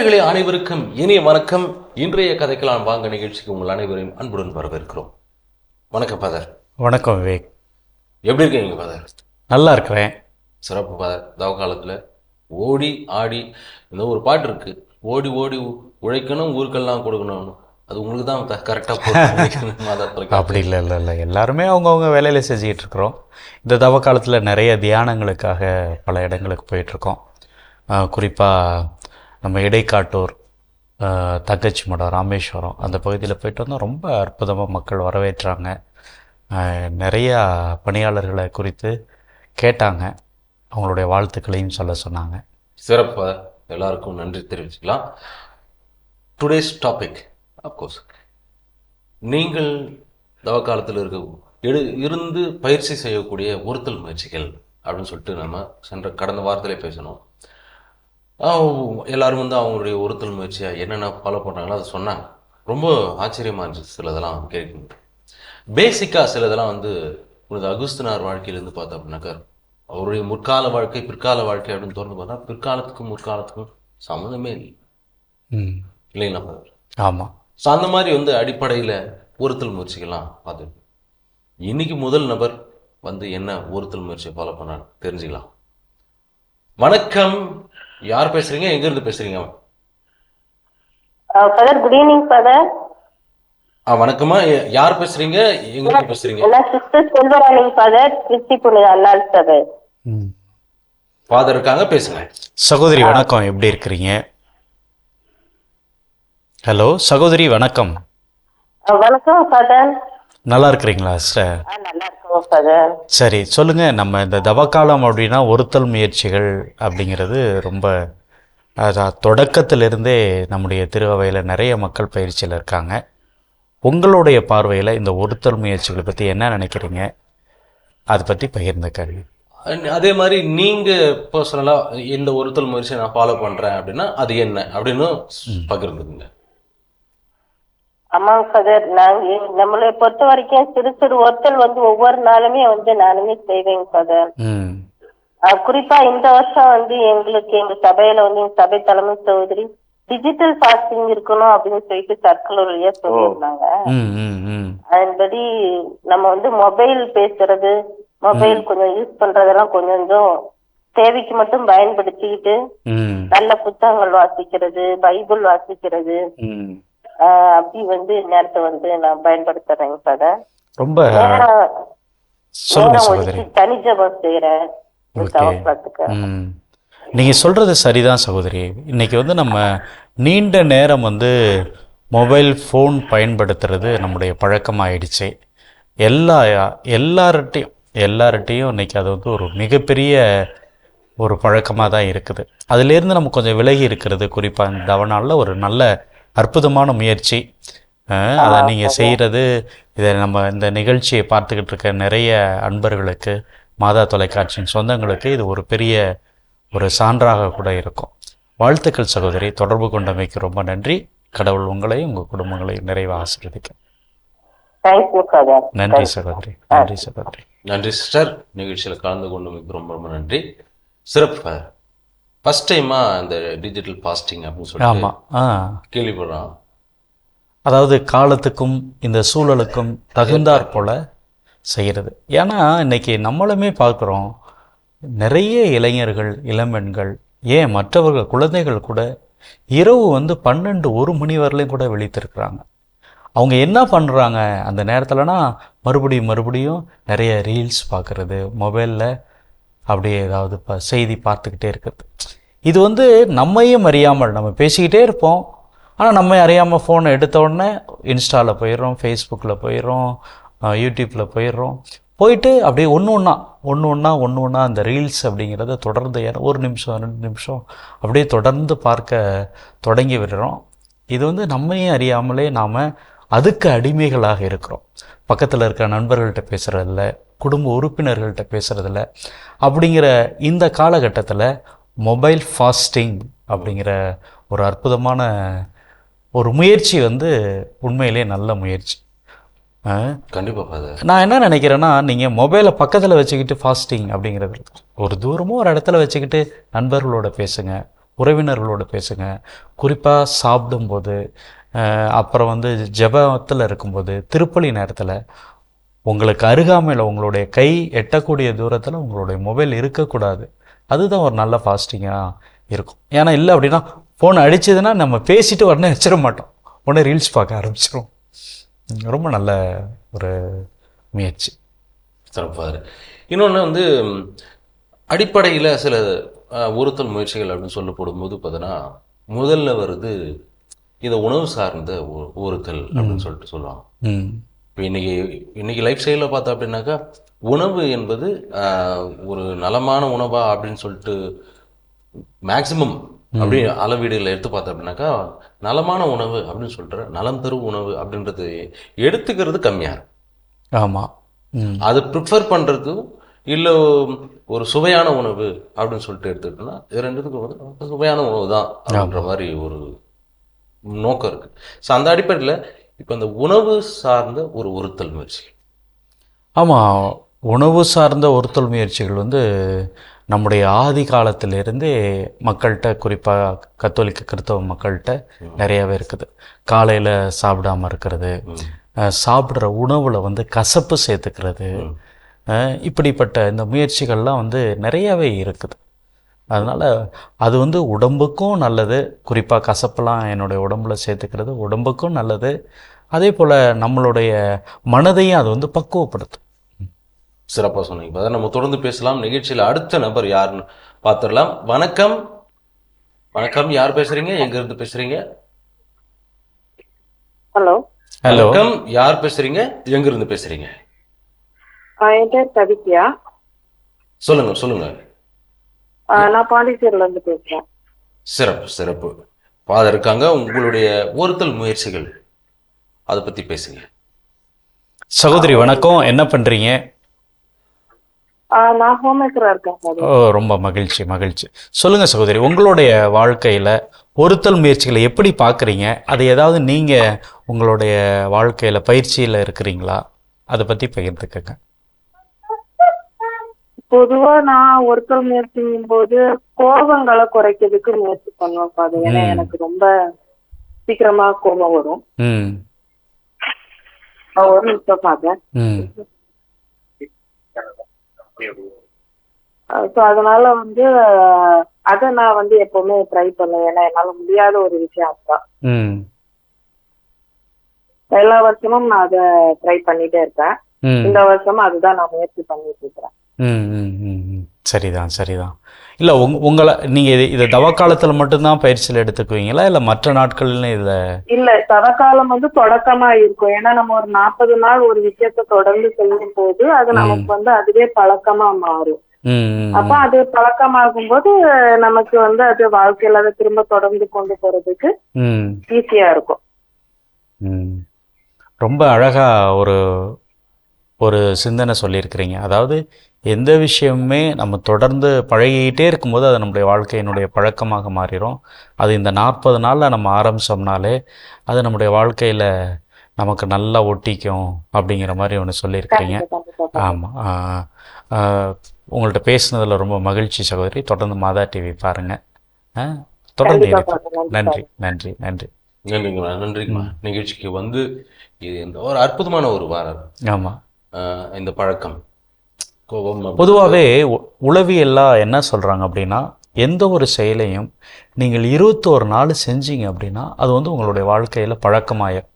நேயர்களே அனைவருக்கும் இனிய வணக்கம். இன்றைய கதைக்கலாம் வாங்க நிகழ்ச்சிக்கு உங்கள் அனைவரையும் அன்புடன் வரவேற்கிறோம். வணக்கம் ஃபாதர். வணக்கம் விவேக். எப்படி இருக்கீங்க ஃபாதர்? நல்லா இருக்கிறேன். சிறப்பு ஃபாதர். தவ காலத்தில் ஓடி ஆடி இந்த ஒரு பாட்டு இருக்கு, ஓடி ஓடி உழைக்கணும் ஊருக்கெல்லாம் கொடுக்கணும். அது உங்களுக்கு தான் கரெக்டாக போட்டு அப்படி இல்லை எல்லாருமே அவங்கவுங்க வேலையில் செஞ்சுக்கிட்டு இருக்கிறோம். இந்த தவ காலத்தில் நிறைய தியானங்களுக்காக பல இடங்களுக்கு போயிட்டுருக்கோம். குறிப்பாக நம்ம இடைக்காட்டூர், தங்கச்சி மடம், ராமேஸ்வரம் அந்த பகுதியில் போயிட்டு வந்தால் ரொம்ப அற்புதமாக மக்கள் வரவேற்றாங்க. நிறையா பணியாளர்களை குறித்து கேட்டாங்க, அவங்களுடைய வாழ்த்துக்களையும் சொல்ல சொன்னாங்க. சிறப்பாக எல்லாருக்கும் நன்றி தெரிவிச்சுக்கலாம். டுடேஸ் டாபிக் அப்கோர்ஸ் நீங்கள் தவ காலத்தில் இருந்து பயிற்சி செய்யக்கூடிய ஒருத்தல் முயற்சிகள் அப்படின்னு சொல்லிட்டு நம்ம கடந்த வாரத்திலே பேசணும். எல்லோரும் அவங்களுடைய ஒருத்தல் முயற்சியாக என்னென்ன ஃபாலோ பண்ணுறாங்களோ அதை சொன்னாங்க. ரொம்ப ஆச்சரியமாக இருந்துச்சு. சிலதெல்லாம் கேட்கும் பேசிக்காக சிலதெல்லாம் உனது அகுஸ்தினார் வாழ்க்கையிலேருந்து பார்த்தோம் அப்படின்னாக்கா அவருடைய முற்கால வாழ்க்கை பிற்கால வாழ்க்கை அப்படின்னு திறந்து பார்த்தா பிற்காலத்துக்கும் முற்காலத்துக்கும் சம்மந்தமே இல்லை, இல்லைங்களா? ஆமாம். ஸோ அந்த மாதிரி அடிப்படையில் ஒருத்தல் முயற்சிகள்லாம் பார்த்து இன்னைக்கு முதல் நபர் என்ன ஒருத்தல் முயற்சியை ஃபாலோ பண்ணான்னு தெரிஞ்சுக்கலாம். வணக்கம், யார் பேசுறீங்க? எங்க இருந்து பேசுறீங்க? Father good evening father. வணக்கம்மா, யார் பேசுறீங்க? எங்க இருந்து பேசுறீங்க? நான் சிஸ்டர் செல்வராணி ஃபாதர், திருச்சி புனித அல்லால் சபை. ஃபாதர் இருக்காங்க, பேசுங்க. சகோதரி வணக்கம், எப்படி இருக்கிறீங்க? ஹலோ சகோதரி வணக்கம். வணக்கம் ஃபாதர். நல்லா இருக்கிறீங்களா சிஸ்டர்? நல்லா இருக்கோம் ஃபாதர். சரி சொல்லுங்கள். நம்ம இந்த தவக்காலம் அப்படின்னா ஒருத்தல் முயற்சிகள் அப்படிங்கிறது ரொம்ப தொடக்கத்திலிருந்தே நம்முடைய திருவையில் நிறைய மக்கள் பயிற்சியில் இருக்காங்க. உங்களுடைய பார்வையில் இந்த ஒருத்தல் முயற்சிகளை பற்றி என்ன நினைக்கிறீங்க? அதை பற்றி பகிர்ந்துக்கங்க. அதே மாதிரி நீங்கள் பர்சனலாக இந்த ஒருத்தல் முயற்சியை நான் ஃபாலோ பண்ணுறேன் அப்படின்னா அது என்ன அப்படின்னு பகிர்ந்துக்குங்க. ஆமாங்க ஃபாதர். நம்மளை பொறுத்த வரைக்கும் சிறு சிறு ஒருத்தல் ஒவ்வொரு நாளுமே நானுமே செய்வேங்க ஃபாதர். குறிப்பா இந்த வருஷம் எங்களுக்கு எங்க சபையில எங்க சபை தலைமை சகோதரி டிஜிட்டல் ஃபாஸ்டிங் இருக்கணும் அப்படின்னு சொல்லிட்டு சர்க்குலர் வழியா சொல்லியிருந்தாங்க. அதன்படி நம்ம மொபைல் பேசுறது, மொபைல் கொஞ்சம் யூஸ் பண்றதெல்லாம் கொஞ்சம் தேவைக்கு மட்டும் பயன்படுத்திக்கிட்டு நல்ல புத்தகங்கள் வாசிக்கிறது, பைபிள் வாசிக்கிறது, அப்படி நேரத்தை நான் பயன்படுத்துறேங்க சார். ரொம்ப தனி ஜபம் செய்யறேன். நீங்க சொல்றது சரிதான் சகோதரி. இன்னைக்கு நம்ம நீண்ட நேரம் மொபைல் ஃபோன் பயன்படுத்துறது நம்முடைய பழக்கமாயிடுச்சு. எல்லார்ட்டையும் இன்னைக்கு அது ஒரு மிகப்பெரிய ஒரு பழக்கமாக தான் இருக்குது. அதுலேருந்து நம்ம கொஞ்சம் விலகி இருக்கிறது குறிப்பாக இந்த தவநாளில் ஒரு நல்ல அற்புதமான முயற்சி. அதை நீங்கள் செய்கிறது, இதை நம்ம இந்த நிகழ்ச்சியை பார்த்துக்கிட்டு இருக்க நிறைய அன்பர்களுக்கு, மாதா தொலைக்காட்சியின் சொந்தங்களுக்கு இது ஒரு பெரிய ஒரு சான்றாக கூட இருக்கும். வாழ்த்துக்கள் சகோதரி. தொடர்பு கொண்டமைக்கு ரொம்ப நன்றி. கடவுள் உங்களையும் உங்கள் குடும்பங்களையும் நிறைவாக ஆசீர்வதிக்கும். நன்றி சகோதரி. நன்றி சகோதரி. நன்றி சிஸ்டர். நிகழ்ச்சியில் கலந்து கொண்டமைக்கு ரொம்ப ரொம்ப நன்றி. சிறப்பு. ஃபர்ஸ்ட் டைமாக இந்த டிஜிட்டல் ஃபாஸ்டிங் அப்படின்னு சொல்லி ஆமாம் கேள்விப்படுறான். அதாவது காலத்துக்கும் இந்த சூழலுக்கும் தகுந்தாற் போல் செய்கிறது. ஏன்னா இன்றைக்கி நம்மளுமே பார்க்குறோம், நிறைய இளைஞர்கள், இளம்பெண்கள், ஏன் மற்றவர்கள் குழந்தைகள் கூட இரவு 12-1 மணி வரலையும் கூட விழித்திருக்கிறாங்க. அவங்க என்ன பண்ணுறாங்க அந்த நேரத்தில்னா மறுபடியும் நிறைய ரீல்ஸ் பார்க்குறது, மொபைலில் அப்படியே ஏதாவது செய்தி பார்த்துக்கிட்டே இருக்கிறது. இது நம்மையும் அறியாமல் நம்ம பேசிக்கிட்டே இருப்போம். ஆனால் நம்ம அறியாமல் ஃபோனை எடுத்த உடனே இன்ஸ்டாவில் போயிடுறோம், ஃபேஸ்புக்கில் போயிடுறோம், யூடியூப்பில் போயிட்டு அப்படியே ஒன்று ஒன்றா அந்த ரீல்ஸ் அப்படிங்கிறத தொடர்ந்து 1 நிமிஷம் 2 நிமிஷம் அப்படியே தொடர்ந்து பார்க்க தொடங்கி விடுறோம். இது நம்மையும் அறியாமலே நாம் அதுக்கு அடிமைகளாக இருக்கிறோம். பக்கத்தில் இருக்கிற நண்பர்கள்ட்ட பேசுகிறதில்ல, குடும்ப உறுப்பினர்கள்ட்ட பேசுகிறதில்ல. அப்படிங்கிற இந்த காலகட்டத்தில் மொபைல் ஃபாஸ்டிங் அப்படிங்கிற ஒரு அற்புதமான ஒரு முயற்சி உண்மையிலே நல்ல முயற்சி. கண்டிப்பாக. நான் என்ன நினைக்கிறேன்னா, நீங்கள் மொபைலை பக்கத்தில் வச்சுக்கிட்டு ஃபாஸ்டிங் அப்படிங்கிறது ஒரு தூரமோ ஒரு இடத்துல வச்சுக்கிட்டு நண்பர்களோட பேசுங்க, உறவினர்களோடு பேசுங்க. குறிப்பாக சாப்பிடும்போது, அப்புறம் வந்து ஜெபத்தில் இருக்கும்போது, திருப்பலி நேரத்தில் உங்களுக்கு அருகாமையில் உங்களுடைய கை எட்டக்கூடிய தூரத்தில் உங்களுடைய மொபைல் இருக்கக்கூடாது. அதுதான் ஒரு நல்ல ஃபாஸ்டிங்காக இருக்கும். ஏன்னா இல்லை அப்படின்னா ஃபோன் அடிச்சதுன்னா நம்ம பேசிட்டு உடனே வச்சிட மாட்டோம், உடனே ரீல்ஸ் பார்க்க ஆரம்பிச்சிடும். ரொம்ப நல்ல ஒரு முயற்சி. சிறப்பாக. இன்னொன்று வந்து அடிப்படையில் சில ஒருத்தல் முயற்சிகள் அப்படின்னு சொல்லப்படும்போது பார்த்தோன்னா முதல்ல வருது இதை உணவு சார்ந்த ஒருத்தல் அப்படின்னு சொல்லிட்டு சொல்லுவாங்க. இப்போ இன்னைக்கு லைஃப் ஸ்டைலில் பார்த்தோம் அப்படின்னாக்கா உணவு என்பது ஒரு நலமான உணவா அப்படின்னு சொல்லிட்டு மேக்சிமம் அப்படி அளவீடுகளை எடுத்து பார்த்தோம் அப்படின்னாக்கா நலமான உணவு அப்படின்னு சொல்கிற நலம் தரும் உணவு அப்படின்றது எடுத்துக்கிறது கம்மியாக இருக்கும். ஆமாம். அது ப்ரிஃபர் பண்ணுறதும் இல்லை ஒரு சுவையான உணவு அப்படின்னு சொல்லிட்டு எடுத்துக்கிட்டோம்னா இது ரெண்டுத்துக்கும் வந்து சுவையான உணவு தான் அப்படின்ற மாதிரி ஒரு நோக்கம் இருக்குது. ஸோ அந்த அடிப்படையில் இப்போ அந்த உணவு சார்ந்த ஒரு ஒருத்தல் முயற்சி. ஆமாம், உணவு சார்ந்த ஒருத்தல் முயற்சிகள் வந்து நம்முடைய ஆதி காலத்திலிருந்தே மக்கள்கிட்ட, குறிப்பாக கத்தோலிக்க கிறிஸ்தவ மக்கள்கிட்ட நிறையாவே இருக்குது. காலையில் சாப்பிடாமல் இருக்கிறது, சாப்பிட்ற உணவில் வந்து கசப்பு சேர்த்துக்கிறது, இப்படிப்பட்ட இந்த முயற்சிகள்லாம் வந்து நிறையாவே இருக்குது. அதனால் அது வந்து உடம்புக்கும் நல்லது. குறிப்பாக கசப்பெல்லாம் என்னுடைய உடம்புல சேர்த்துக்கிறது உடம்புக்கும் நல்லது. அதே போல் நம்மளுடைய மனதையும் அது வந்து பக்குவப்படுத்தும். சிறப்பாக சொன்னீங்க. அதான் நம்ம தொடர்ந்து பேசலாம். நிகழ்ச்சியில் அடுத்த நபர் யாருன்னு பார்த்துடலாம். வணக்கம். வணக்கம், யார் பேசுறீங்க, எங்க இருந்து பேசுறீங்க? ஹலோ. வணக்கம், யார் பேசுறீங்க, எங்க இருந்து பேசுறீங்க? என் பேர் கவித்யா. சொல்லுங்க சொல்லுங்க. நான் பாண்டிச்சேரியில இருந்து பேசுறேன். சிறப்பு சிறப்பு. ஃபாதர் இருக்காங்க. உங்களுடைய ஒருத்தல் முயற்சிகள் அதை பத்தி பேசுங்க. சகோதரி வணக்கம், என்ன பண்றீங்க? நான் ஹோம் மேக்கரா இருக்கேன். ஓ, ரொம்ப மகிழ்ச்சி மகிழ்ச்சி. சொல்லுங்க சகோதரி, உங்களுடைய வாழ்க்கையில ஒருத்தல் முயற்சிகளை எப்படி பார்க்குறீங்க? அது ஏதாவது நீங்க உங்களுடைய வாழ்க்கையில பயிற்சியில இருக்கிறீங்களா? அதை பத்தி பகிர்ந்துக்கங்க. பொதுவா நான் ஒருத்தல் முயற்சியும் போது கோபங்களை குறைக்கிறதுக்கு முயற்சி பண்ணுவேன் ஃபாதர். ஏன்னா எனக்கு ரொம்ப சீக்கிரமா கோபம் வரும். ஒரு நிமிஷம் ஃபாதர். ஸோ அதனால வந்து அதை நான் வந்து எப்பவுமே ட்ரை பண்ணுவேன். ஏன்னா என்னால முடியாத ஒரு விஷயம் அதுதான். எல்லா வருஷமும் நான் அதை ட்ரை பண்ணிட்டே இருக்கேன். இந்த வருஷமும் அதுதான் நான் முயற்சி பண்ணிட்டு இருக்கிறேன். சரிதான் சரிதான். இல்லை உங்களை நீங்கள் இதை தவக்காலத்தில் மட்டும்தான் பயிற்சியில் எடுத்துக்குவீங்களா, இல்லை மற்ற நாட்கள்ல இதில்? இல்லை, தவக்காலம் வந்து தொடக்கமா இருக்கும். ஏன்னா நம்ம ஒரு 40 நாள் ஒரு விஷயத்த தொடர்ந்து செய்யும் போது அது நமக்கு வந்து அதுவே பழக்கமா மாறும். அப்ப அது பழக்கமாகும் போது நமக்கு வந்து அது வாழ்க்கையில அதை திரும்ப தொடர்ந்து கொண்டு போறதுக்கு ஈஸியா இருக்கும். ரொம்ப அழகா ஒரு ஒரு சிந்தனை சொல்லியிருக்கிறீங்க. அதாவது எந்த விஷயமுமே நம்ம தொடர்ந்து பழகிக்கிட்டே இருக்கும்போது அது நம்முடைய வாழ்க்கையினுடைய பழக்கமாக மாறிடும். அது இந்த 40 நாளில் நம்ம ஆரம்பித்தோம்னாலே அது நம்முடைய வாழ்க்கையில் நமக்கு நல்லா ஒட்டிக்கும் அப்படிங்கிற மாதிரி ஒன்று சொல்லியிருக்கிறீங்க. ஆமாம். உங்கள்கிட்ட பேசுனதில் ரொம்ப மகிழ்ச்சி சகோதரி. தொடர்ந்து மாதா டிவி பாருங்கள். தொடர்ந்து நன்றி நன்றி நன்றி. நன்றிங்கம்மா நன்றிங்கம்மா. நிகழ்ச்சிக்கு வந்து இது இந்த ஒரு அற்புதமான ஒரு வாரம். ஆமாம். இந்த பழக்கம் பொதுவாகவே உளவியெல்லாம் என்ன சொல்கிறாங்க அப்படின்னா, எந்த ஒரு செயலையும் நீங்கள் 21 நாள் செஞ்சீங்க அப்படின்னா அது வந்து உங்களுடைய வாழ்க்கையில் பழக்கமாயிரும்.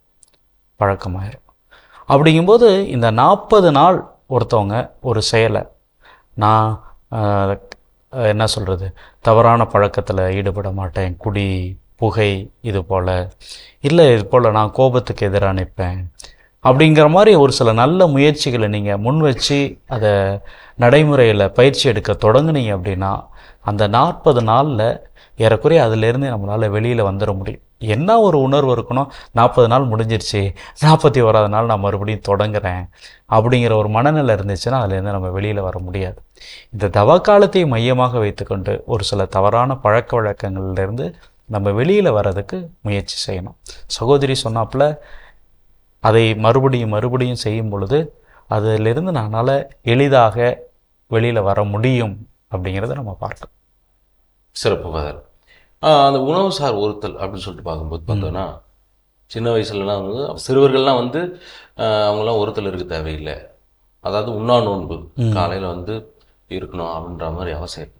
அப்படிங்கும்போது இந்த 40 நாள் ஒருத்தவங்க ஒரு செயலை, நான் என்ன சொல்கிறது, தவறான பழக்கத்தில் ஈடுபட மாட்டேன், குடி, புகை, இது போல் இல்லை, இது போல் நான் கோபத்துக்கு எதிராக நிற்பேன் அப்படிங்கிற மாதிரி ஒரு சில நல்ல முயற்சிகளை நீங்கள் முன் வச்சு அதை நடைமுறையில் பயிற்சி எடுக்க தொடங்குனீங்க அப்படின்னா அந்த 40 நாளில் ஏறக்குறைய அதிலேருந்து நம்மளால் வெளியில் வந்துட முடியும். என்ன ஒரு உணர்வு இருக்கணும், 40 நாள் முடிஞ்சிருச்சு, 41வது நாள் நான் மறுபடியும் தொடங்குறேன் அப்படிங்கிற ஒரு மனநிலை இருந்துச்சுன்னா அதுலேருந்து நம்ம வெளியில் வர முடியாது. இந்த தவக்காலத்தை மையமாக வைத்துக்கொண்டு ஒரு சில தவறான பழக்க வழக்கங்கள்லேருந்து நம்ம வெளியில் வர்றதுக்கு முயற்சி செய்யணும். சகோதரி சொன்னாப்புல அதை மறுபடியும் செய்யும் பொழுது அதிலிருந்து நம்மளால் எளிதாக வெளியில் வர முடியும் அப்படிங்கிறத நம்ம பார்க்கணும். சிறப்பு ஃபாதர். அந்த உணவு சார் ஒருத்தல் அப்படின்னு சொல்லிட்டு பார்க்கும்போது பார்த்தோன்னா, சின்ன வயசுலலாம் வந்து சிறுவர்கள்லாம் வந்து அவங்களாம் ஒருத்தல் இருக்க தேவையில்லை. அதாவது உண்ணா நோன்பு காலையில் வந்து இருக்கணும் அப்படின்ற மாதிரி அவசியம்.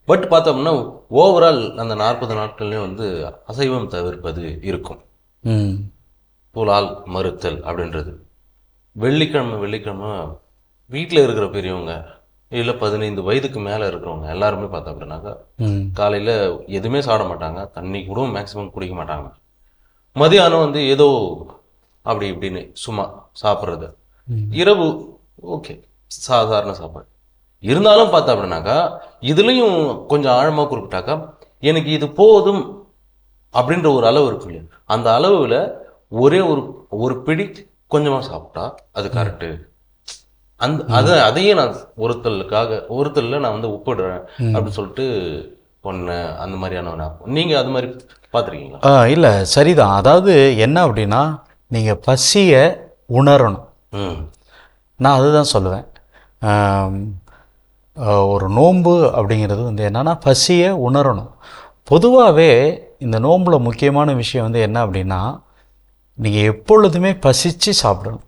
பட் பார்த்தோம்னா ஓவரால் அந்த 40 நாட்கள்லேயும் வந்து அசைவம் தவிர்ப்பது இருக்கும். புலால் மறுத்தல் அப்படின்றது. வெள்ளிக்கிழமை வீட்டில் இருக்கிற பெரியவங்க இல்லை 15 வயதுக்கு மேலே இருக்கிறவங்க எல்லாருமே பார்த்தோம் அப்படின்னாக்கா காலையில் எதுவுமே சாப்பிட மாட்டாங்க, தண்ணி கூட மேக்ஸிமம் குடிக்க மாட்டாங்க. மதியானம் வந்து ஏதோ அப்படி இப்படின்னு சும்மா சாப்பிட்றது. இரவு ஓகே சாதாரண சாப்பாடு. இருந்தாலும் பார்த்தா அப்படின்னாக்கா இதுலேயும் கொஞ்சம் ஆழமாக குறிப்பிட்டாக்கா எனக்கு இது போதும் அப்படின்ற ஒரு அளவு இருக்கு இல்லையா, அந்த அளவில் ஒரே ஒரு பிடி கொஞ்சமாக சாப்பிட்டா அது கரெக்டு. அதையே நான் ஒருத்தல்ல நான் வந்து ஒப்பிடுறேன் அப்படின்னு சொல்லிட்டு சொன்னேன். அந்த மாதிரியான நீங்கள் அது மாதிரி பார்த்துருக்கீங்களா? இல்லை, சரிதான். அதாவது என்ன அப்படின்னா, நீங்கள் பசியை உணரணும். நான் அதுதான் சொல்லுவேன். ஒரு நோன்பு அப்படிங்கிறது வந்து என்னென்னா பசியை உணரணும். பொதுவாகவே இந்த நோம்பில் முக்கியமான விஷயம் வந்து என்ன அப்படின்னா, நீங்கள் எப்பொழுதுமே பசித்து சாப்பிடணும்.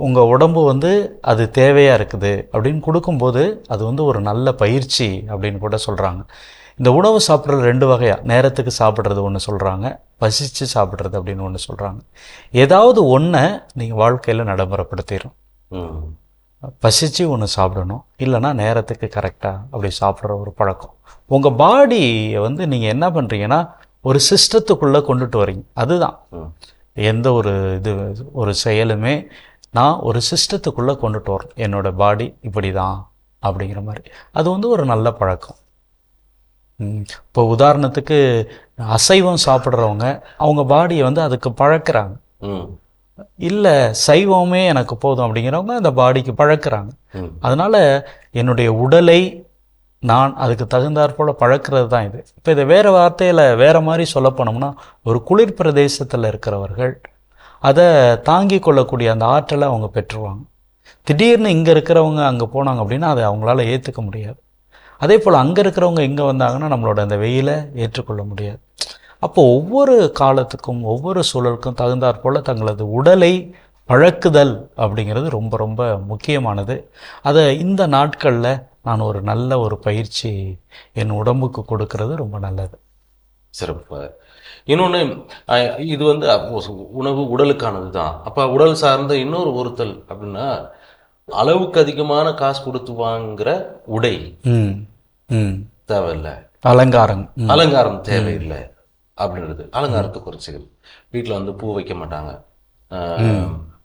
உங்கள் உடம்பு வந்து அது தேவையாக இருக்குது அப்படின்னு கொடுக்கும்போது அது வந்து ஒரு நல்ல பயிற்சி அப்படின்னு கூட சொல்கிறாங்க. இந்த உணவு சாப்பிட்றது 2 வகையாக, நேரத்துக்கு சாப்பிட்றது ஒன்று சொல்கிறாங்க, பசித்து சாப்பிட்றது அப்படின்னு ஒன்று சொல்கிறாங்க. ஏதாவது ஒன்றை நீங்கள் வாழ்க்கையில் நடைமுறைப்படுத்திடும். பசித்து ஒன்று சாப்பிடணும், இல்லைன்னா நேரத்துக்கு கரெக்டாக அப்படி சாப்பிட்ற ஒரு பழக்கம். உங்கள் பாடியை வந்து நீங்கள் என்ன பண்ணுறீங்கன்னா ஒரு சிஸ்டத்துக்குள்ளே கொண்டுட்டு வரீங்க. அதுதான் எந்த ஒரு செயலுமே நான் ஒரு சிஸ்டத்துக்குள்ளே கொண்டுட்டு வரேன். என்னோடய பாடி இப்படி தான் அப்படிங்கிற மாதிரி. அது வந்து ஒரு நல்ல பழக்கம். இப்போ உதாரணத்துக்கு அசைவம் சாப்பிட்றவங்க அவங்க பாடியை வந்து அதுக்கு பழக்கிறாங்க. இல்லை சைவமே எனக்கு போதும் அப்படிங்கிறவங்க அந்த பாடிக்கு பழக்கிறாங்க. அதனால் என்னுடைய உடலை நான் அதுக்கு தகுந்தாற்போல் பழக்கிறது தான் இது. இப்போ இதை வேறு வார்த்தையில் வேறு மாதிரி சொல்ல போனோம்னா, ஒரு குளிர் பிரதேசத்தில் இருக்கிறவர்கள் அதை தாங்கி கொள்ளக்கூடிய அந்த ஆற்றலை அவங்க பெற்றுருவாங்க. திடீர்னு இங்கே இருக்கிறவங்க அங்கே போனாங்க அப்படின்னா அதை அவங்களால ஏற்றுக்க முடியாது. அதே போல் அங்கே இருக்கிறவங்க இங்கே வந்தாங்கன்னா நம்மளோட அந்த வெயிலை ஏற்றுக்கொள்ள முடியாது. அப்போ ஒவ்வொரு காலத்துக்கும் ஒவ்வொரு சூழலுக்கும் தகுந்தாற்போல் தங்களது உடலை பழக்குதல் அப்படிங்கிறது ரொம்ப ரொம்ப முக்கியமானது. அதை இந்த நாட்களில் நான் ஒரு நல்ல ஒரு பயிற்சி என் உடம்புக்கு கொடுக்கறது ரொம்ப நல்லது. சிறப்பு. இன்னொன்று, இது வந்து உணவு உடலுக்கானது தான். அப்போ உடல் சார்ந்த இன்னொரு ஒருத்தல் அப்படின்னா அளவுக்கு அதிகமான காசு கொடுத்து வாங்குகிற உடை தேவையில்லை, அலங்காரம் தேவையில்லை அப்படின்றது. அலங்காரத்தை குறைச்சிகள். வீட்டில் வந்து பூ வைக்க மாட்டாங்க,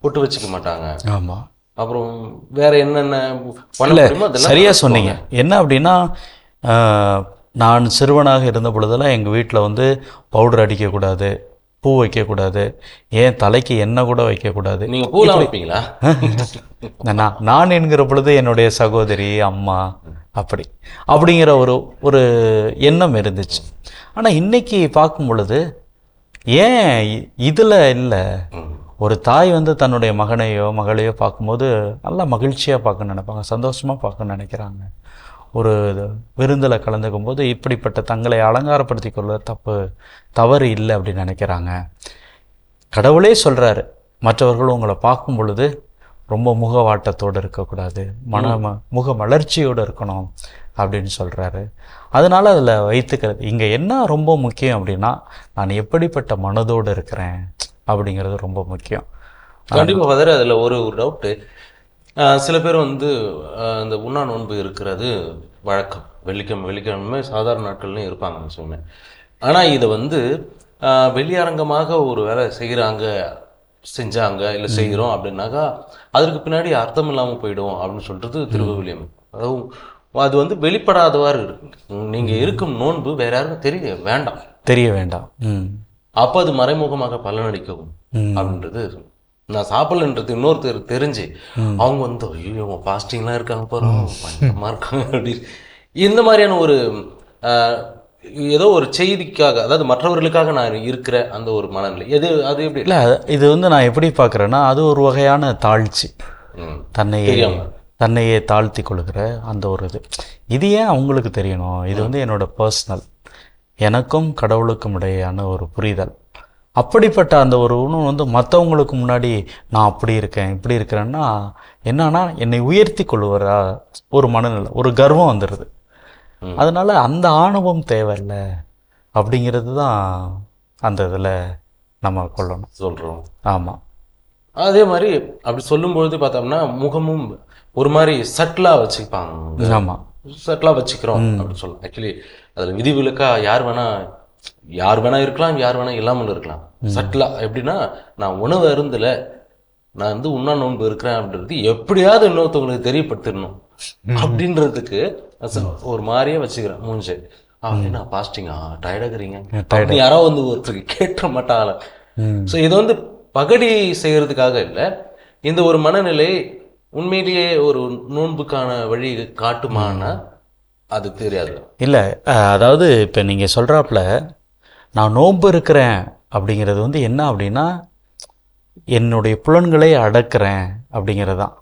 பொட்டு வச்சுக்க மாட்டாங்க. ஆமாம். அப்புறம் வேற என்னென்ன சரியாக சொன்னீங்க. என்ன அப்படின்னா, நான் சிறுவனாக இருந்த பொழுதெல்லாம் எங்கள் வீட்டில் வந்து பவுடர் அடிக்கக்கூடாது, பூ வைக்கக்கூடாது, ஏன் தலைக்கு எண்ணெய் கூட வைக்கக்கூடாது. நீங்கள் பூலாம் வைப்பீங்களா? நான் என்கிற பொழுது என்னுடைய சகோதரி, அம்மா அப்படிங்கிற ஒரு எண்ணம் இருந்துச்சு. ஆனால் இன்னைக்கு பார்க்கும் பொழுது ஏன் இதில் இல்லை, ஒரு தாய் வந்து தன்னுடைய மகனையோ மகளையோ பார்க்கும்போது நல்லா மகிழ்ச்சியாக பார்க்க நினைப்பாங்க, சந்தோஷமாக பார்க்க நினைக்கிறாங்க. ஒரு விருந்தில் கலந்துக்கும் போது இப்படிப்பட்ட தங்களை அலங்காரப்படுத்தி கொள்ள தவறு இல்லை அப்படின்னு நினைக்கிறாங்க. கடவுளே சொல்கிறாரு, மற்றவர்கள் உங்களை பார்க்கும் பொழுது ரொம்ப முகவாட்டத்தோடு இருக்கக்கூடாது, முக மலர்ச்சியோடு இருக்கணும் அப்படின்னு சொல்கிறாரு. அதனால் அதில் வைத்துக்கிறது இங்கே என்ன ரொம்ப முக்கியம் அப்படின்னா, நான் எப்படிப்பட்ட மனதோடு இருக்கிறேன் அப்படிங்கிறது ரொம்ப முக்கியம். கண்டிப்பாக ஃபாதர். அதில் ஒரு டவுட்டு, சில பேர் வந்து இந்த உண்ணா நோன்பு இருக்கிறது வழக்கம், வெள்ளிக்கிழமை சாதாரண நாட்கள்லையும் இருப்பாங்கன்னு சொன்னேன். ஆனால் இதை வந்து வெளியரங்கமாக ஒரு வேலை செஞ்சாங்க இல்லை செய்கிறோம் அப்படின்னாக்கா அதற்கு பின்னாடி அர்த்தம் இல்லாமல் போயிடும் அப்படின்னு சொல்கிறது திருவிவிலியம். அதாவது அது வந்து வெளிப்படாதவாறு இருக்கு. நீங்கள் இருக்கும் நோன்பு வேற யாருக்கும் தெரிய வேண்டாம். அப்போ அது மறைமுகமாக பலனளிக்கவும் அப்படின்றது. நான் சாப்பிடலன்றது இன்னொருத்தர் தெரிஞ்சு அவங்க வந்து ஐயோ ஃபாஸ்டிங்லாம் இருக்காங்க பயங்கரமாக இருக்காங்க அப்படி இந்த மாதிரியான ஒரு ஏதோ ஒரு செய்திக்காக, அதாவது மற்றவர்களுக்காக நான் இருக்கிற அந்த ஒரு மனநிலை அது எப்படி இல்லை. இது வந்து நான் எப்படி பார்க்குறேன்னா, அது ஒரு வகையான தாழ்ச்சி, தன்னையே தாழ்த்தி கொள்கிற அந்த ஒரு இது ஏன் அவங்களுக்கு தெரியணும்? இது வந்து என்னோட பர்சனல், எனக்கும் கடவுளுக்கும் இடையேயான ஒரு புரிதல். அப்படிப்பட்ட அந்த ஒரு உணவு வந்து மற்றவங்களுக்கு முன்னாடி நான் அப்படி இருக்கேன் இப்படி இருக்கிறேன்னா என்னன்னா என்னை உயர்த்தி கொள்வரா ஒரு மனநிலை, ஒரு கர்வம் வந்துடுது. அதனால் அந்த ஆணவம் தேவையில்லை அப்படிங்கிறது தான் அந்த இதில் நம்ம கொள்ளணும் சொல்கிறோம். ஆமாம். அதே மாதிரி அப்படி சொல்லும்பொழுது பார்த்தோம்னா முகமும் ஒரு மாதிரி சட்டிலாக வச்சுப்பாங்க. ஆமாம், சட்டிலாக வச்சுக்கிறோம் அப்படின்னு சொல்லலாம். ஆக்சுவலி அதில் விதிவிலக்கா யார் வேணா இருக்கலாம், யார் வேணா இல்லாமல் இருக்கலாம். சட்டிலாக எப்படின்னா, நான் உணவு அருந்தலை, நான் வந்து உண்ணா நோன்பு இருக்கிறேன் அப்படின்றது எப்படியாவது இன்னொருத்தவங்களுக்கு தெரியப்படுத்திடணும் அப்படின்றதுக்கு ஒரு மாதிரியே வச்சுக்கிறேன் மூஞ்சு. என்ன பாஸ்டிங்கா, டயர்டாகிறீங்க அப்படின்னு யாராவது வந்து ஒருத்தருக்கு கேட்ட மாட்டாங்கள. ஸோ இது வந்து பகடி செய்யறதுக்காக இல்லை. இந்த ஒரு மனநிலை உண்மையிலேயே ஒரு நோன்புக்கான வழி காட்டுமானா அது தெரியாது. இல்லை, அதாவது இப்போ நீங்கள் சொல்கிறாப்புல நான் நோன்பு இருக்கிறேன் அப்படிங்கிறது வந்து என்ன அப்படின்னா என்னுடைய புலன்களை அடக்கிறேன் அப்படிங்கிறது தான்.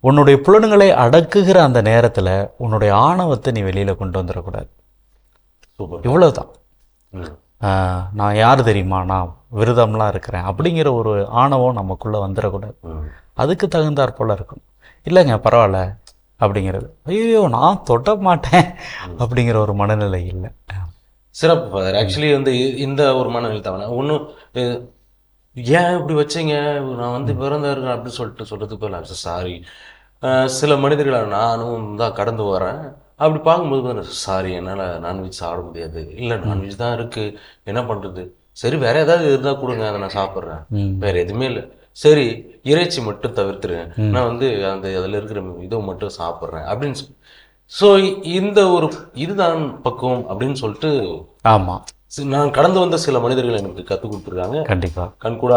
உன்னுடைய புலன்களை அடக்குகிற அந்த நேரத்தில் உன்னுடைய ஆணவத்தை நீ வெளியில் கொண்டு வந்துடக்கூடாது. இவ்வளோ தான். நான் யார் தெரியுமா, நான் விரதம்லாம் இருக்கிறேன் அப்படிங்கிற ஒரு ஆணவம் நமக்குள்ளே வந்துடக்கூடாது. அதுக்கு தகுந்தாற் போல் இருக்கணும். இல்லைங்க பரவாயில்ல அப்படிங்கிறது, ஐயோ நான் தொட்ட மாட்டேன் அப்படிங்கிற ஒரு மனநிலை இல்லை. சிறப்பு ஃபாதர். ஆக்சுவலி வந்து இந்த ஒரு மனநிலை தவிர ஒன்றும் ஏன் இப்படி வச்சீங்க, நான் வந்து பிறந்தா இருக்கேன் அப்படின்னு சொல்கிறதுக்கு போல சாரி. சில மனிதர்களை நானும் தான் கடந்து வரேன். அப்படி பார்க்கும்போது சாரி என்னால் நான்வெஜ் சாப்பிட முடியாது, இல்லை நான்வெஜ் தான் இருக்குது, என்ன பண்ணுறது, சரி வேறு ஏதாவது இருந்தால் கொடுங்க, அதை நான் சாப்பிட்றேன், வேறு எதுவுமே இல்லை, சரி இறைச்சி மட்டும் தவிர்த்துருங்க, நான் வந்து அந்த அதில் இருக்கிற இதை மட்டும் சாப்பிட்றேன் அப்படின்னு. ஸோ இந்த ஒரு இதுதான் பக்குவம் அப்படின்னு சொல்லிட்டு ஆமாம், நான் கடந்து வந்த சில மனிதர்கள் எனக்கு கற்றுக் கொடுத்துருக்காங்க. கண்டிப்பாக கண்கூட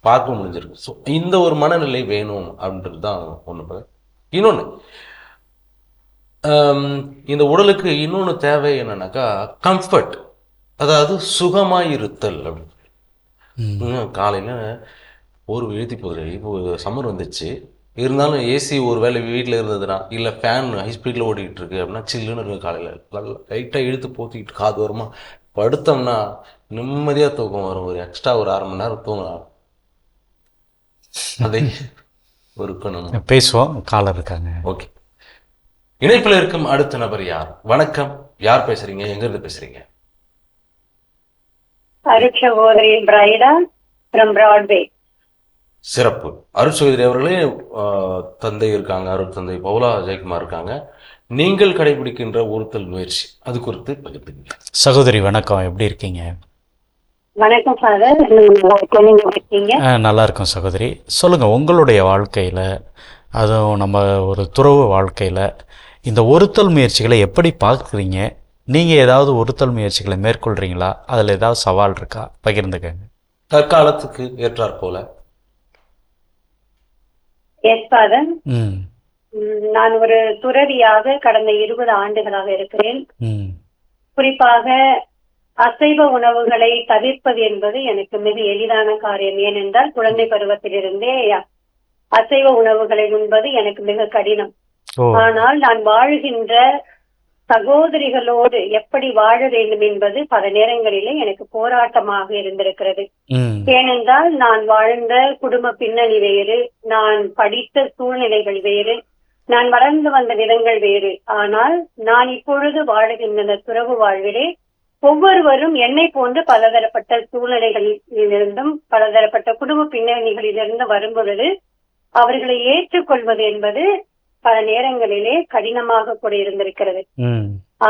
பார்க்க முடிஞ்சிருக்கு. ஸோ இந்த ஒரு மனநிலை வேணும் அப்படின்றது தான் ஒன்று. இன்னொன்று, இந்த உடலுக்கு இன்னொன்று தேவை என்னன்னாக்கா கம்ஃபர்ட், அதாவது சுகமாக இருத்தல் அப்படின்னு. காலையில் ஒரு எழுதி போகுது, இப்போ சம்மர் வந்துச்சு, இருந்தாலும் ஏசி ஒரு வேளை வீட்டில் இருந்ததுன்னா, இல்லை ஃபேன் ஹை ஸ்பீடில் ஓடிக்கிட்டு இருக்கு அப்படின்னா சில்லுன்னு இருக்கு. காலையில் நல்லா லைட்டாக இழுத்து போத்திக்கிட்டு காது வருமா படுத்தோம்னா நிம்மதியாக தூக்கம் வரும். ஒரு எக்ஸ்ட்ரா ஒரு 1/2 மணி நேரம் தூங்கலாம். அதை ஒருக்கணும். பேசுவோம், காலர் இருக்காங்க. ஓகே, இணைப்பில் இருக்கும் அடுத்த நபர் யார்? வணக்கம், யார் பேசுறீங்க, எங்கிருந்து பேசுறீங்க? அருட்சகோதரி பிரைடா ஃப்ரம் பிராட்வே. சிறப்பு. அருட்சகோதரி அவர்களே, தந்தை இருக்காங்க, அருட் தந்தை பவுலா ஜெயக்குமார் இருக்காங்க. நீங்கள் கடைபிடிக்கின்ற ஒருத்தல் முயற்சி அது குறித்து பகிர்ந்துங்க. சகோதரி வணக்கம், எப்படி இருக்கீங்க? வணக்கம் ஃபாதர், நீங்க இருக்கீங்க? நல்லா இருக்கும் சகோதரி. சொல்லுங்கள், உங்களுடைய வாழ்க்கையில், அதுவும் நம்ம ஒரு துறவு வாழ்க்கையில் இந்த ஒருத்தல் முயற்சிகளை எப்படி பார்க்குறீங்க? நீங்கள் ஏதாவது ஒருத்தல் முயற்சிகளை மேற்கொள்கிறீங்களா? அதில் ஏதாவது சவால் இருக்கா? பகிர்ந்துக்கங்க. தற்காலத்துக்கு ஏற்றாற் போல. எஸ் ஃபாதர், நான் ஒரு துறவியாக கடந்த 20 ஆண்டுகளாக இருக்கிறேன். குறிப்பாக அசைவ உணவுகளை தவிர்ப்பது என்பது எனக்கு மிக எளிதான காரியம். ஏனென்றால் குழந்தை பருவத்திலிருந்தே அசைவ உணவுகளை உண்பது எனக்கு மிக கடினம். ஆனால் நான் வாழுகின்ற சகோதரிகளோடு எப்படி வாழ வேண்டும் என்பது பல நேரங்களிலே எனக்கு போராட்டமாக இருந்திருக்கிறது. ஏனென்றால் நான் வாழ்ந்த குடும்ப பின்னணி வேறு, நான் படித்த சூழ்நிலைகள் வேறு, நான் வளர்ந்து வந்த விதங்கள் வேறு. ஆனால் நான் இப்பொழுது வாழுகின்ற துறவு வாழ்விலே ஒவ்வொருவரும் என்னை போன்று பலதரப்பட்ட சூழ்நிலைகளிலிருந்தும் பலதரப்பட்ட குடும்ப பின்னணிகளிலிருந்து வரும்பொழுது அவர்களை ஏற்றுக்கொள்வது என்பது பல நேரங்களிலே கடினமாக கூட இருந்திருக்கிறது.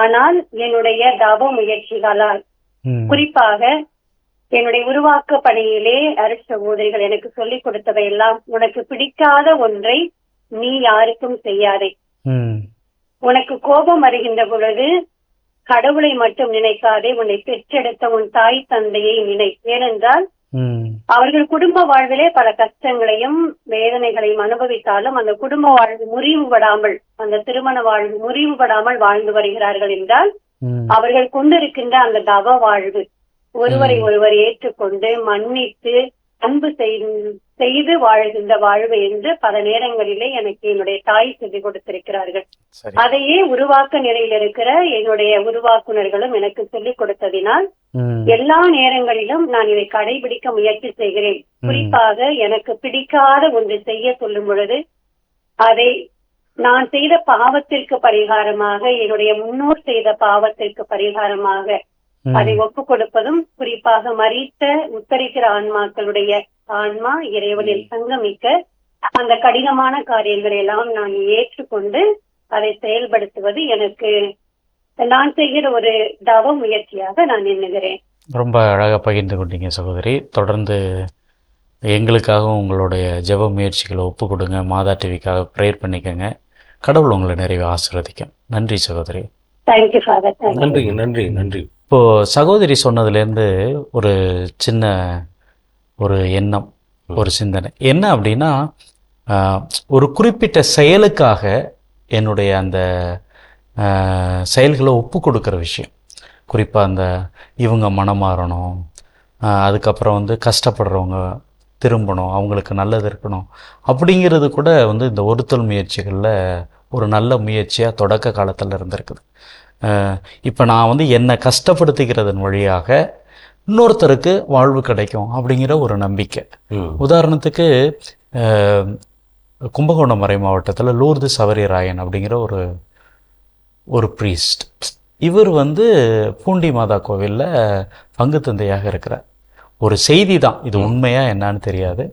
ஆனால் என்னுடைய தவ முயற்சிகளால், குறிப்பாக என்னுடைய உருவாக்க பணியிலே அருட்சகோதரிகள் எனக்கு சொல்லிக் கொடுத்தவை எல்லாம், உனக்கு பிடிக்காத ஒன்றை நீ யாருக்கும் செய்யாதே, உனக்கு கோபம் வருகின்ற பொழுது கடவுளை மட்டும் நினைக்காதே, உன்னை பெற்றெடுத்த உன் தாய் தந்தையை நினை. ஏனென்றால் அவர்கள் குடும்ப வாழ்விலே பல கஷ்டங்களையும் வேதனைகளையும் அனுபவித்தாலும் அந்த குடும்ப வாழ்வு முறிவுபடாமல், அந்த திருமண வாழ்வு முறிவுபடாமல் வாழ்ந்து வருகிறார்கள் என்றால் அவர்கள் கொண்டிருக்கின்ற அந்த தவ வாழ்வு, ஒருவரை ஒருவர் ஏற்றுக்கொண்டு மன்னித்து அன்பு செய்து வாழ்கின்ற வாழ்வு என்று பல நேரங்களிலே எனக்கு என்னுடைய தாய் சொல்லிக் கொடுத்திருக்கிறார்கள். சரி. அதையே உருவாக்க நிலையில் இருக்கிற என்னுடைய உருவாக்குனர்களும் எனக்கு சொல்லிக் கொடுத்ததினால் எல்லா நேரங்களிலும் நான் இதை கடைபிடிக்க முயற்சி செய்கிறேன். குறிப்பாக எனக்கு பிடிக்காத ஒன்று செய்ய சொல்லும் பொழுது அதை நான் செய்த பாவத்திற்கு பரிகாரமாக, என்னுடைய முன்னோர் செய்த பாவத்திற்கு பரிகாரமாக அதை ஒப்புக் கொடுப்பதும், குறிப்பாக மரித்த உத்தரிக்கிற ஆன்மாக்களுடைய ஆன்மா இறைவனில் சங்கமிக்க அந்த கடினமான காரியங்களை எல்லாம் நான் ஏற்றுக்கொண்டு அதை செயல்படுத்துவது எனக்கு நான் செய்கிற ஒரு தவ முயற்சியாக நான் எண்ணுகிறேன். ரொம்ப அழகாக பகிர்ந்து கொண்டீங்க சகோதரி. தொடர்ந்து எங்களுக்காகவும் உங்களுடைய ஜெப முயற்சிகளை ஒப்பு கொடுங்க. மாதா டிவிக்காக ப்ரேயர் பண்ணிக்கோங்க. கடவுள் உங்களை நிறைய ஆசீர்வதிக்கும். நன்றி சகோதரி. Thank you father. நன்றிங்க, நன்றி நன்றி. இப்போது சகோதரி சொன்னதுலேருந்து ஒரு சின்ன ஒரு எண்ணம், ஒரு சிந்தனை என்ன அப்படின்னா, ஒரு குறிப்பிட்ட செயலுக்காக என்னுடைய அந்த செயல்களை ஒப்பு கொடுக்குற விஷயம். குறிப்பாக அந்த இவங்க மனம் மாறணும், அதுக்கப்புறம் வந்து கஷ்டப்படுறவங்க திரும்பணும், அவங்களுக்கு நல்லது இருக்கணும் அப்படிங்கிறது கூட வந்து இந்த ஒருத்தல் முயற்சிகளில் ஒரு நல்ல முயற்சியாக தொடக்க காலத்தில் இருந்திருக்குது. இப்போ நான் வந்து என்னை கஷ்டப்படுத்திக்கிறதன் வழியாக இன்னொருத்தருக்கு வாழ்வு கிடைக்கும் அப்படிங்கிற ஒரு நம்பிக்கை. உதாரணத்துக்கு கும்பகோணம் மறை மாவட்டத்தில் லூர்து சவரிராயன் அப்படிங்கிற ஒரு ப்ரீஸ்ட். இவர் வந்து பூண்டி மாதா கோவிலில் பங்கு தந்தையாக இருக்கிறார். ஒரு செய்தி தான் இது, உண்மையாக என்னான்னு தெரியாது.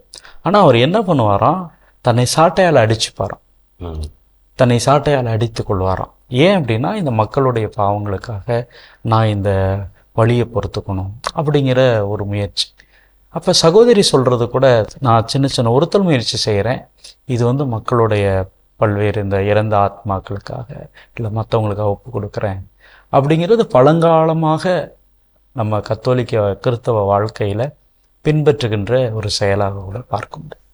ஆனால் அவர் என்ன பண்ணுவாராம், தன்னை சாட்டையால் அடிச்சுப்பாராம், தன்னை சாட்டையால் அடித்து கொள்வாராம். ஏன் அப்படின்னா, இந்த மக்களுடைய பாவங்களுக்காக நான் இந்த வழியை பொறுத்துக்கணும் அப்படிங்கிற ஒரு முயற்சி. அப்போ சகோதரி சொல்கிறது கூட, நான் சின்ன சின்ன ஒருத்தல் முயற்சி செய்கிறேன், இது வந்து மக்களுடைய பல்வேறு இந்த இறந்த ஆத்மாக்களுக்காக இல்லை மற்றவங்களுக்காக ஒப்பு கொடுக்குறேன் அப்படிங்கிறது பழங்காலமாக நம்ம கத்தோலிக்க கிறிஸ்தவ வாழ்க்கையில் பின்பற்றுகின்ற ஒரு செயலாக கூட பார்க்க முடியும்.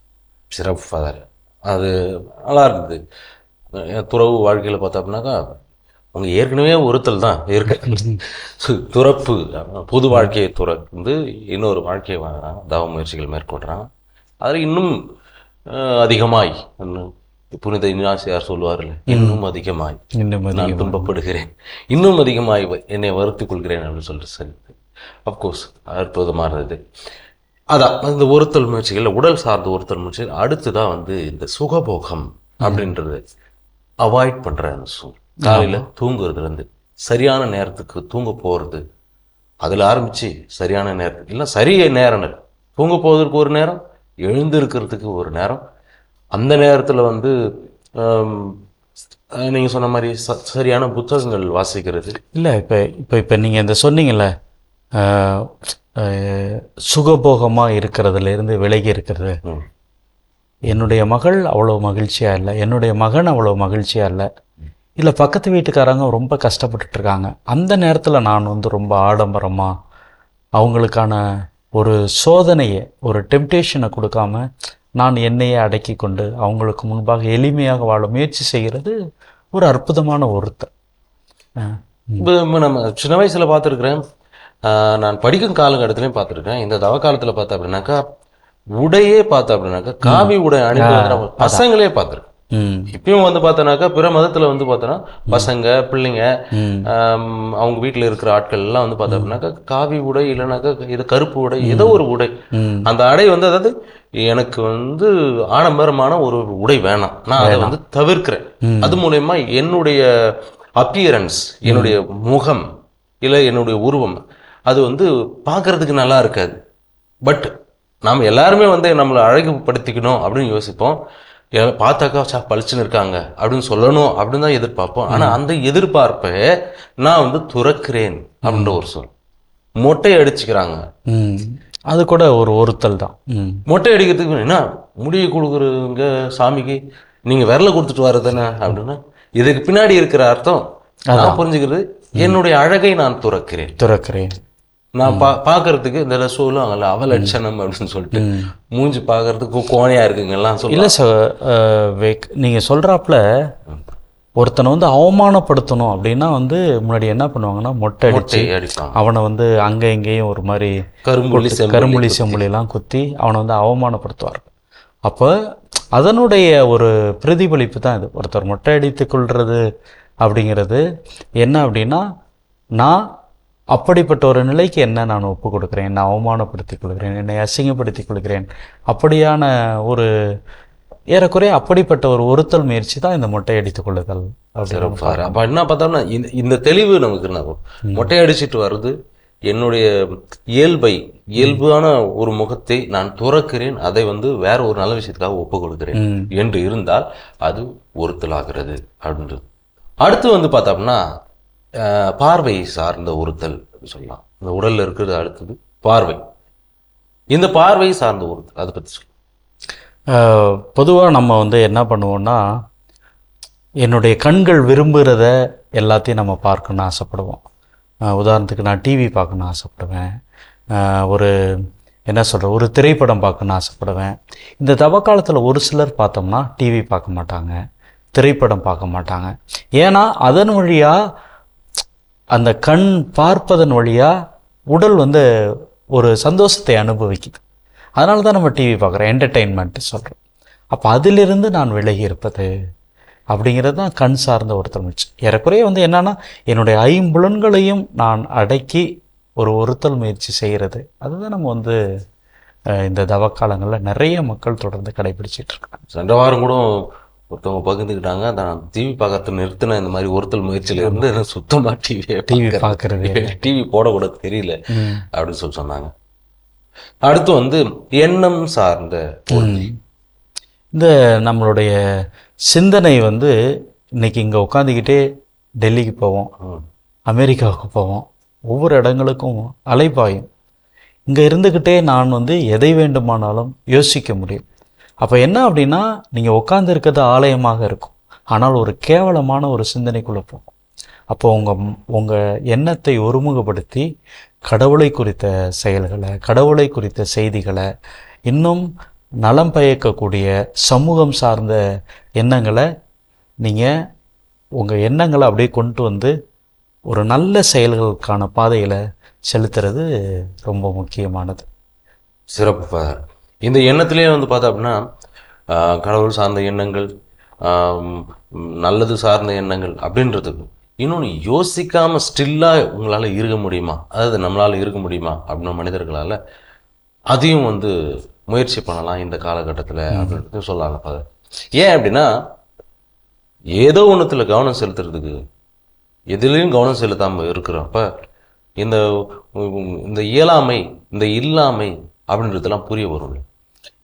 சிறப்பு ஃபாதர். அது நல்லா இருந்தது. துறவு வாழ்க்கையில் பார்த்தோம்னாக்கா அவங்க ஏற்கனவே ஒருத்தல் தான் இருக்கு. துறப்பு புது வாழ்க்கையை துறந்து இன்னொரு வாழ்க்கையை தவ முயற்சிகள் மேற்கொள்கிறான். அதில் இன்னும் அதிகமாய், புனித இன்னாசியார் சொல்லுவார்ல, இன்னும் அதிகமாய் நான் துன்பப்படுகிறேன், இன்னும் அதிகமாய் என்னை வருத்திக் கொள்கிறேன் அப்படின்னு சொல்லிட்டு சரி, அப்கோர்ஸ் அற்புதமாக இருந்தது. அதான் இந்த ஒருத்தல் முயற்சிகளில், உடல் சார்ந்த ஒருத்தல் முயற்சிகள். அடுத்துதான் வந்து இந்த சுகபோகம் அப்படின்றது அவாய்ட் பண்ணுற அந்த காலையில் தூங்குறதுலேருந்து சரியான நேரத்துக்கு தூங்க போகிறது, அதில் ஆரம்பித்து சரியான நேரத்துக்கு இல்லை சரிய நேரம், தூங்க போவதற்கு ஒரு நேரம், எழுந்திருக்கிறதுக்கு ஒரு நேரம், அந்த நேரத்தில் வந்து நீங்கள் சொன்ன மாதிரி சரியான புத்தகங்கள் வாசிக்கிறது. இல்லை இப்போ நீங்கள் இந்த சொன்னீங்கல்ல, சுகபோகமாக இருக்கிறதுலேருந்து விலகி இருக்கிறது. என்னுடைய மகள் அவ்வளோ மகிழ்ச்சியாக இல்லை, என்னுடைய மகன் அவ்வளோ மகிழ்ச்சியாக இல்லை, இல்லை பக்கத்து வீட்டுக்காரங்க ரொம்ப கஷ்டப்பட்டுட்ருக்காங்க, அந்த நேரத்தில் நான் வந்து ரொம்ப ஆடம்பரமாக அவங்களுக்கான ஒரு சோதனையை, ஒரு டெம்டேஷனை கொடுக்காம நான் என்னையே அடக்கி கொண்டு அவங்களுக்கு முன்பாக எளிமையாக வாழ முயற்சி செய்கிறது ஒரு அற்புதமான ஒருத்தர். நம்ம சின்ன வயசில் பார்த்துருக்குறேன், நான் படிக்கும் காலகட்டத்திலையும் பார்த்துருக்கேன். இந்த தவ காலத்தில் பார்த்தா அப்படின்னாக்கா உடையே பார்த்தா அப்படின்னாக்கா காவி உடை அணிந்து பசங்களே பார்த்துருக்கேன். இப்பயும் வந்து பார்த்தோன்னாக்கா பிற மதத்தில் வந்து பார்த்தோன்னா பசங்க பிள்ளைங்க அவங்க வீட்டில் இருக்கிற ஆட்கள் எல்லாம் வந்து பார்த்தா அப்படின்னாக்கா காவி உடை இல்லைனாக்கா இது கருப்பு உடை, ஏதோ ஒரு உடை. அந்த அடை வந்து, அதாவது எனக்கு வந்து ஆடம்பரமான ஒரு உடை வேணாம், நான் அதை வந்து தவிர்க்கிறேன். அது மூலயமா என்னுடைய அப்பியரன்ஸ், என்னுடைய முகம் இல்லை என்னுடைய உருவம் அது வந்து பார்க்கறதுக்கு நல்லா இருக்காது. பட் நாம் எல்லாருமே வந்து நம்மளை அழகுபடுத்திக்கணும் அப்படின்னு யோசிப்போம். பார்த்தாக்கா பளிச்சுன்னு இருக்காங்க அப்படின்னு சொல்லணும் அப்படின்னு தான் எதிர்பார்ப்போம். ஆனால் அந்த எதிர்பார்ப்பை நான் வந்து துறக்கிறேன் அப்படின்ற ஒரு சொல். மொட்டை அடிச்சுக்கிறாங்க, அது கூட ஒரு ஒருத்தல் தான். மொட்டை அடிக்கிறதுக்கு என்ன முடியை கொடுக்குறவங்க சாமிக்கு நீங்கள் விரலை கொடுத்துட்டு வர்றதுன்னு அப்படின்னா இதுக்கு பின்னாடி இருக்கிற அர்த்தம் நான் புரிஞ்சுக்கிறது, என்னுடைய அழகை நான் துறக்கிறேன். நான் பார்க்கறதுக்கு இந்த சொல்லுவாங்கல்ல அவலட்சணம் அப்படின்னு சொல்லிட்டு, மூஞ்சி பார்க்கறதுக்கு கோணையா இருக்குங்கெல்லாம் சொல்ல. இல்லை சார், நீங்கள் சொல்கிறாப்புல ஒருத்தனை வந்து அவமானப்படுத்தணும் அப்படின்னா வந்து முன்னாடி என்ன பண்ணுவாங்கன்னா மொட்டை அடிச்சு அடிப்பாங்க, அவனை வந்து அங்கே இங்கேயும் ஒரு மாதிரி கரும்புள்ளி செம்புள்ளிலாம் குத்தி அவனை வந்து அவமானப்படுத்துவார். அப்போ அதனுடைய ஒரு பிரதிபலிப்பு தான் இது. ஒருத்தர் மொட்டை அடித்து கொள்வது அப்படிங்கிறது என்ன அப்படின்னா, நான் அப்படிப்பட்ட ஒரு நிலைக்கு என்ன நான் ஒப்பு கொடுக்குறேன், என்னை அவமானப்படுத்திக் கொள்கிறேன், என்னை அசிங்கப்படுத்திக் கொள்கிறேன், அப்படியான ஒரு ஏறக்குறைய அப்படிப்பட்ட ஒரு ஒருத்தல் முயற்சி தான் இந்த மொட்டை அடித்துக் கொள்ளுதல். அப்போ என்ன பார்த்தோம்னா இந்த தெளிவு நமக்கு என்ன, மொட்டை அடிச்சுட்டு வர்றது என்னுடைய இயல்பான ஒரு முகத்தை நான் துறக்கிறேன், அதை வந்து வேற ஒரு நல்ல விஷயத்துக்காக ஒப்பு கொடுக்கிறேன் என்று இருந்தால் அது ஒருத்தலாகிறது அப்படின்றது. அடுத்து வந்து பார்த்தோம்னா பார்வை சார்ந்த ஒருத்தல் சொல்லலாம். இந்த உடல்ல இருக்கிறது அடுத்தது பார்வை. இந்த பார்வை சார்ந்த ஒருத்தல் அதை பற்றி சொல்லலாம். பொதுவாக நம்ம வந்து என்ன பண்ணுவோம்னா, என்னுடைய கண்கள் விரும்புகிறத எல்லாத்தையும் நம்ம பார்க்கணுன்னு ஆசைப்படுவோம். உதாரணத்துக்கு நான் டிவி பார்க்கணுன்னு ஆசைப்படுவேன், ஒரு என்ன சொல்கிற ஒரு திரைப்படம் பார்க்கணுன்னு ஆசைப்படுவேன். இந்த தவக்காலத்தில் ஒரு சிலர் பார்த்தோம்னா டிவி பார்க்க மாட்டாங்க, திரைப்படம் பார்க்க மாட்டாங்க. ஏன்னா அதன் வழியாக, அந்த கண் பார்ப்பதன் வழியாக உடல் வந்து ஒரு சந்தோஷத்தை அனுபவிக்குது. அதனால தான் நம்ம டிவி பார்க்குறோம், என்டர்டெயின்மெண்ட்டு சொல்கிறோம். அப்போ அதிலிருந்து நான் விலகி இருப்பது அப்படிங்கிறது தான் கண் சார்ந்த ஒருத்தல் முயற்சி. ஏறக்குறைய வந்து என்னென்னா, என்னுடைய ஐம்புலன்களையும் நான் அடக்கி ஒரு ஒருத்தல் முயற்சி செய்கிறது. அதுதான் நம்ம வந்து இந்த தவக்காலங்களில் நிறைய மக்கள் தொடர்ந்து கடைபிடிச்சிட்டு இருக்காங்க. சென்ற வாரம் கூட ஒருத்தவங்க பகிர்ந்துக்கிட்டாங்க, நான் டிவி பார்க்கறது நிறுத்தின இந்த மாதிரி ஒருத்தல் முயற்சியில இருந்து சுத்தமாக டிவி பார்க்கறது, டிவி போடக்கூட தெரியல அப்படின்னு சொல்லி சொன்னாங்க. அடுத்து வந்து எண்ணம் சார்ந்த இந்த நம்மளுடைய சிந்தனை வந்து இன்னைக்கு இங்கே உட்காந்துக்கிட்டே டெல்லிக்கு போவோம், அமெரிக்காவுக்கு போவோம், ஒவ்வொரு இடங்களுக்கும் அலைபாயும். இங்கே இருந்துக்கிட்டே நான் வந்து எதை வேண்டுமானாலும் யோசிக்க முடியும். அப்போ என்ன அப்படின்னா, நீங்கள் உட்காந்து இருக்கிறது ஆலயமாக இருக்கும், ஆனால் ஒரு கேவலமான ஒரு சிந்தனைக்குள்ளே போகும். அப்போ உங்கள் எண்ணத்தை ஒருமுகப்படுத்தி கடவுளை குறித்த செயல்களை, கடவுளை குறித்த செய்திகளை, இன்னும் நலம் பயக்கக்கூடிய சமூகம் சார்ந்த எண்ணங்களை நீங்கள் உங்கள் எண்ணங்களை அப்படியே கொண்டு வந்து ஒரு நல்ல செயல்களுக்கான பாதையில் செலுத்துறது ரொம்ப முக்கியமானது. சிறப்பு. இந்த எண்ணத்திலே வந்து பார்த்தா அப்படின்னா கடவுள் சார்ந்த எண்ணங்கள், நல்லது சார்ந்த எண்ணங்கள் அப்படின்றதுக்கு இன்னொன்று யோசிக்காமல் ஸ்டில்லாக உங்களால் இருக்க முடியுமா, அதாவது நம்மளால் இருக்க முடியுமா அப்படின்னு மனிதர்களால் அதையும் வந்து முயற்சி பண்ணலாம் இந்த காலகட்டத்தில் அப்படின்றது சொல்லலாம். ஏன் அப்படின்னா, ஏதோ ஒன்றுத்தில் கவனம் செலுத்துறதுக்கு எதுலேயும் கவனம் செலுத்தாமல் இருக்கிறப்ப இந்த இந்த இயலாமை, இந்த இல்லாமை அப்படின்றதெல்லாம் புரிய வரும்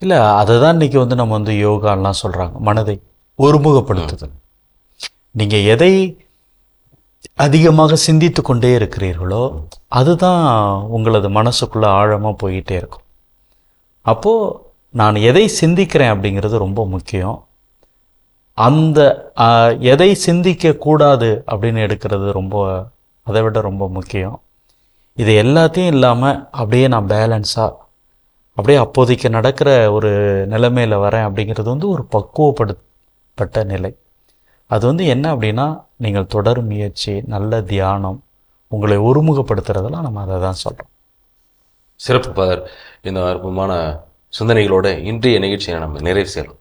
இல்லை? அதை தான் இன்றைக்கி வந்து நம்ம வந்து யோகாலாம் சொல்கிறாங்க, மனதை ஒருமுகப்படுத்துதல். நீங்கள் எதை அதிகமாக சிந்தித்து கொண்டே இருக்கிறீர்களோ அதுதான் உங்களது மனசுக்குள்ளே ஆழமாக போயிட்டே இருக்கும். அப்போது நான் எதை சிந்திக்கிறேன் அப்படிங்கிறது ரொம்ப முக்கியம். அந்த எதை சிந்திக்கக்கூடாது அப்படின்னு எடுக்கிறது ரொம்ப, அதை விட ரொம்ப முக்கியம். இது எல்லாத்தையும் இல்லாமல் அப்படியே நான் பேலன்ஸாக அப்படியே அப்போதைக்கு நடக்கிற ஒரு நிலைமையில் வரேன் அப்படிங்கிறது வந்து ஒரு பக்குவப்படுத்தப்பட்ட நிலை. அது வந்து என்ன அப்படின்னா, நீங்கள் தொடர் முயற்சி, நல்ல தியானம், உங்களை ஒருமுகப்படுத்துறதெல்லாம் நம்ம அதை தான் சொல்கிறோம். சிறப்பு ஃபாதர். இந்த அற்புதமான சிந்தனைகளோட இன்றைய நிகழ்ச்சியை நம்ம நிறைவு செய்யலாம்.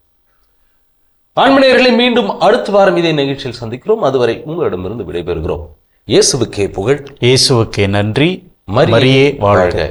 ஆன்மீகர்களை மீண்டும் அடுத்த வாரம் இதே நிகழ்ச்சியில் சந்திக்கிறோம். அதுவரை உங்களிடமிருந்து விடைபெறுகிறோம். இயேசுவுக்கே புகழ், இயேசுவுக்கே நன்றி, மரியே வாழ்க.